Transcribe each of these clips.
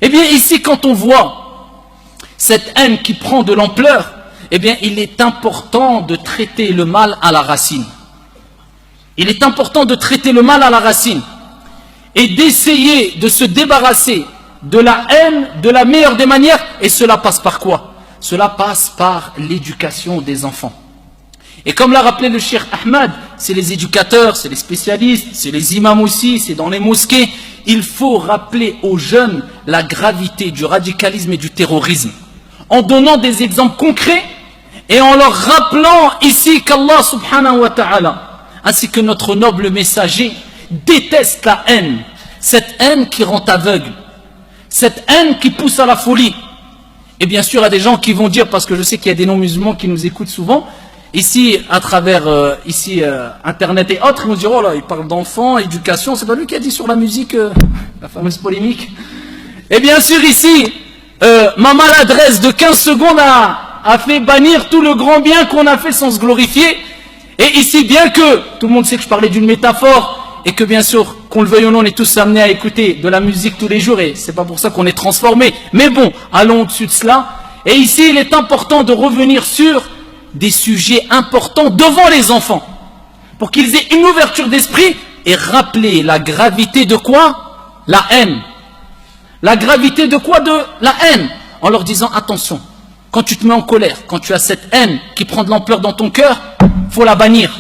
Eh bien ici, quand on voit cette haine qui prend de l'ampleur, eh bien il est important de traiter le mal à la racine. Il est important de traiter le mal à la racine et d'essayer de se débarrasser de la haine de la meilleure des manières. Et cela passe par quoi? Cela passe par l'éducation des enfants. Et comme l'a rappelé le Cheikh Ahmad, c'est les éducateurs, c'est les spécialistes, c'est les imams aussi, c'est dans les mosquées. Il faut rappeler aux jeunes la gravité du radicalisme et du terrorisme, en donnant des exemples concrets et en leur rappelant ici qu'Allah subhanahu wa ta'ala, ainsi que notre noble messager, déteste la haine, cette haine qui rend aveugle, cette haine qui pousse à la folie. Et bien sûr, il y a des gens qui vont dire, parce que je sais qu'il y a des non-musulmans qui nous écoutent souvent, ici, à travers Internet et autres, ils vont dire, oh là, il parle d'enfants, éducation, c'est pas lui qui a dit sur la musique, la fameuse polémique. Et bien sûr, ici, ma maladresse de 15 secondes a fait bannir tout le grand bien qu'on a fait sans se glorifier. Et ici, bien que tout le monde sait que je parlais d'une métaphore, et que bien sûr, qu'on le veuille ou non, on est tous amenés à écouter de la musique tous les jours, et c'est pas pour ça qu'on est transformé. Mais bon, allons au-dessus de cela. Et ici, il est important de revenir sur des sujets importants devant les enfants, pour qu'ils aient une ouverture d'esprit et rappeler la gravité de quoi? La haine. La gravité de quoi? De la haine. En leur disant, attention, quand tu te mets en colère, quand tu as cette haine qui prend de l'ampleur dans ton cœur, faut la bannir.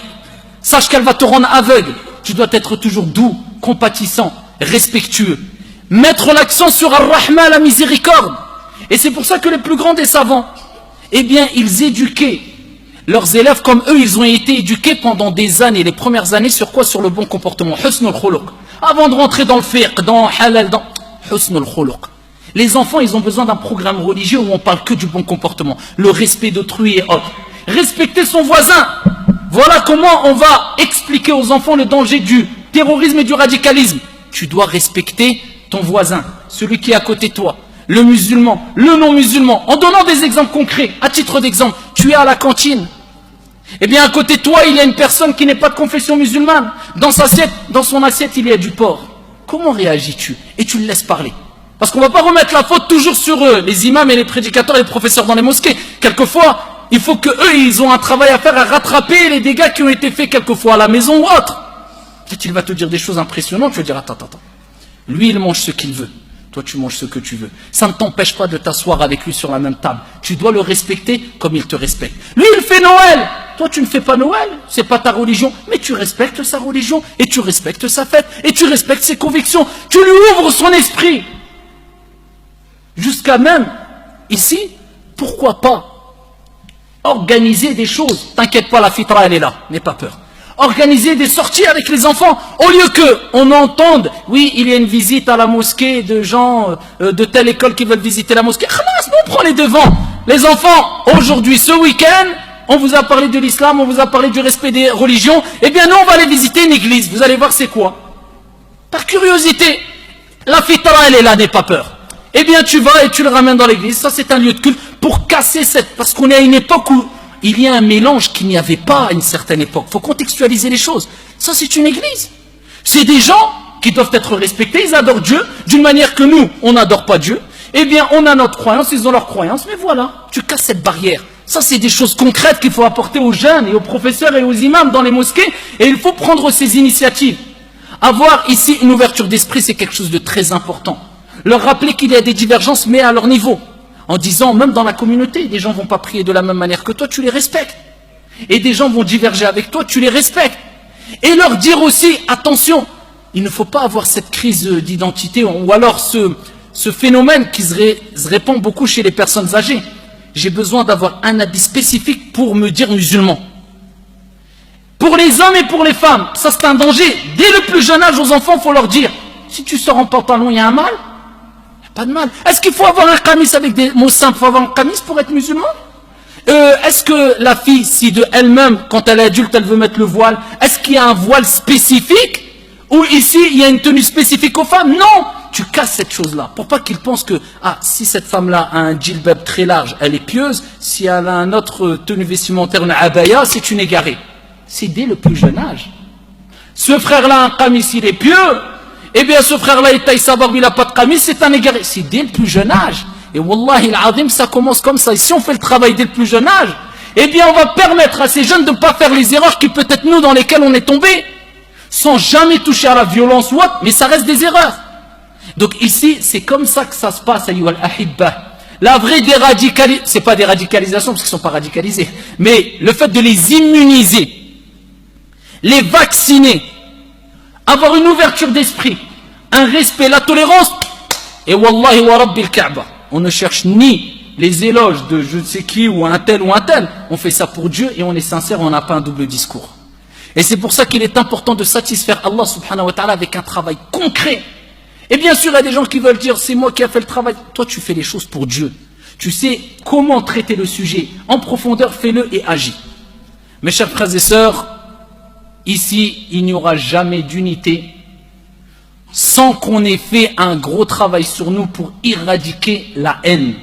Sache qu'elle va te rendre aveugle. Tu dois être toujours doux, compatissant, respectueux. Mettre l'accent sur Ar-Rahman, la miséricorde. Et c'est pour ça que les plus grands des savants, eh bien, ils éduquaient leurs élèves comme eux, ils ont été éduqués pendant des années. Les premières années, sur quoi? Sur le bon comportement. Husnul khuluq. Avant de rentrer dans le fiqh, dans halal, dans Husnul khuluq. Les enfants, ils ont besoin d'un programme religieux où on parle que du bon comportement. Le respect d'autrui et autres. Respecter son voisin. Voilà comment on va expliquer aux enfants le danger du terrorisme et du radicalisme. Tu dois respecter ton voisin, celui qui est à côté de toi, le musulman, le non-musulman, en donnant des exemples concrets. À titre d'exemple, tu es à la cantine. Eh bien, à côté de toi, il y a une personne qui n'est pas de confession musulmane. Dans son assiette, il y a du porc. Comment réagis-tu? Et tu le laisses parler. Parce qu'on ne va pas remettre la faute toujours sur eux, les imams et les prédicateurs et les professeurs dans les mosquées. Quelquefois, il faut qu'eux, ils ont un travail à faire à rattraper les dégâts qui ont été faits quelquefois à la maison ou autre. Peut-être il va te dire des choses impressionnantes, tu vas dire, attends. Lui, il mange ce qu'il veut. Toi, tu manges ce que tu veux. Ça ne t'empêche pas de t'asseoir avec lui sur la même table. Tu dois le respecter comme il te respecte. Lui, il fait Noël. Toi, tu ne fais pas Noël. C'est pas ta religion. Mais tu respectes sa religion. Et tu respectes sa fête. Et tu respectes ses convictions. Tu lui ouvres son esprit. Jusqu'à même, ici, pourquoi pas organiser des choses. T'inquiète pas, la fitra, elle est là. N'aie pas peur. Organiser des sorties avec les enfants, au lieu qu'on entende, oui, il y a une visite à la mosquée de gens de telle école qui veulent visiter la mosquée. Khalas, nous on prend les devants. Les enfants, aujourd'hui, ce week-end, on vous a parlé de l'islam, on vous a parlé du respect des religions. Eh bien, nous, on va aller visiter une église. Vous allez voir c'est quoi. Par curiosité, la fitra, elle est là, n'aie pas peur. Eh bien, tu vas et tu le ramènes dans l'église. Ça, c'est un lieu de culte pour casser cette... Parce qu'on est à une époque où il y a un mélange qu'il n'y avait pas à une certaine époque. Il faut contextualiser les choses. Ça, c'est une église. C'est des gens qui doivent être respectés. Ils adorent Dieu d'une manière que nous, on n'adore pas Dieu. Eh bien, on a notre croyance, ils ont leur croyance. Mais voilà, tu casses cette barrière. Ça, c'est des choses concrètes qu'il faut apporter aux jeunes et aux professeurs et aux imams dans les mosquées. Et il faut prendre ces initiatives. Avoir ici une ouverture d'esprit, c'est quelque chose de très important. Leur rappeler qu'il y a des divergences, mais à leur niveau. En disant, même dans la communauté, des gens ne vont pas prier de la même manière que toi, tu les respectes. Et des gens vont diverger avec toi, tu les respectes. Et leur dire aussi, attention, il ne faut pas avoir cette crise d'identité, ou alors ce phénomène qui se répand beaucoup chez les personnes âgées. J'ai besoin d'avoir un habit spécifique pour me dire musulman. Pour les hommes et pour les femmes, ça c'est un danger. Dès le plus jeune âge aux enfants, il faut leur dire, si tu sors en pantalon, il y a un mal. Pas de mal. Est-ce qu'il faut avoir un qamis avec des mots simples? Il faut avoir un qamis pour être musulman? Est-ce que la fille, si de elle-même, quand elle est adulte, elle veut mettre le voile, est-ce qu'il y a un voile spécifique? Ou ici, il y a une tenue spécifique aux femmes? Non! Tu casses cette chose-là. Pour pas qu'ils pensent que, si cette femme-là a un djilbab très large, elle est pieuse. Si elle a un autre tenue vestimentaire, une abaya, c'est une égarée. C'est dès le plus jeune âge. Ce frère-là, un qamis, il est pieux. eh bien ce frère-là, il taille sa barbe, il n'a pas de qamis, c'est un égaré. C'est dès le plus jeune âge. Et wallahi al-azim, ça commence comme ça. Et si on fait le travail dès le plus jeune âge, eh bien on va permettre à ces jeunes de ne pas faire les erreurs qui peut-être nous dans lesquelles on est tombé, sans jamais toucher à la violence ou autre, mais ça reste des erreurs. Donc ici, c'est comme ça que ça se passe, ayyuhal ahibba. La vraie déradicalisation, c'est pas des radicalisations parce qu'ils ne sont pas radicalisés, mais le fait de les immuniser, les vacciner, avoir une ouverture d'esprit, un respect, la tolérance, et wallahi wa rabbil Kaaba, on ne cherche ni les éloges de je ne sais qui ou un tel, on fait ça pour Dieu et on est sincère, on n'a pas un double discours. Et c'est pour ça qu'il est important de satisfaire Allah subhanahu wa ta'ala avec un travail concret. Et bien sûr, il y a des gens qui veulent dire, c'est moi qui ai fait le travail. Toi, tu fais les choses pour Dieu. Tu sais comment traiter le sujet. En profondeur, fais-le et agis. Mes chers frères et sœurs, ici, il n'y aura jamais d'unité sans qu'on ait fait un gros travail sur nous pour éradiquer la haine.